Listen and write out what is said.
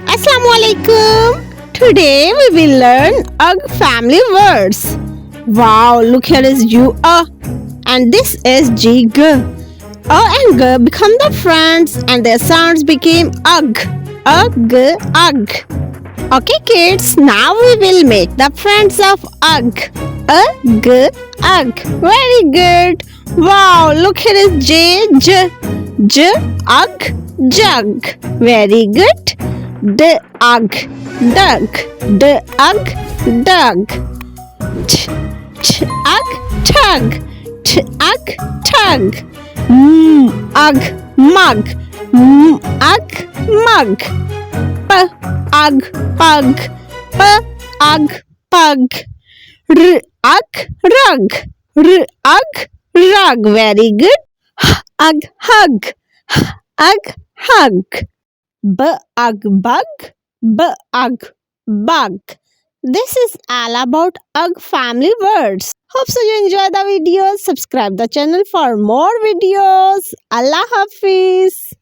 Assalamualaikum. Today we will learn UG family words. Wow, look here is U A and this is G G. A and G become the friends and their sounds became UG. UG, UG. Okay kids, now we will make the friends of UG. UG, UG. Very good. Wow, look here is J, J. J, UG, jug. Very good. D, UG, dug. D, UG, dug. T, T, UG, tug. T, UG, tug. M, UG, mug. M, UG, mug. P, UG, pug. P, UG, pug. R, UG, rug. R, UG, rug. Very good. H, UG, hug. H, UG, hug. B, UG, bug. B, UG, bug. This is all about UG family words. Hope so you enjoy the video. Subscribe the channel for more videos. Allah Hafiz.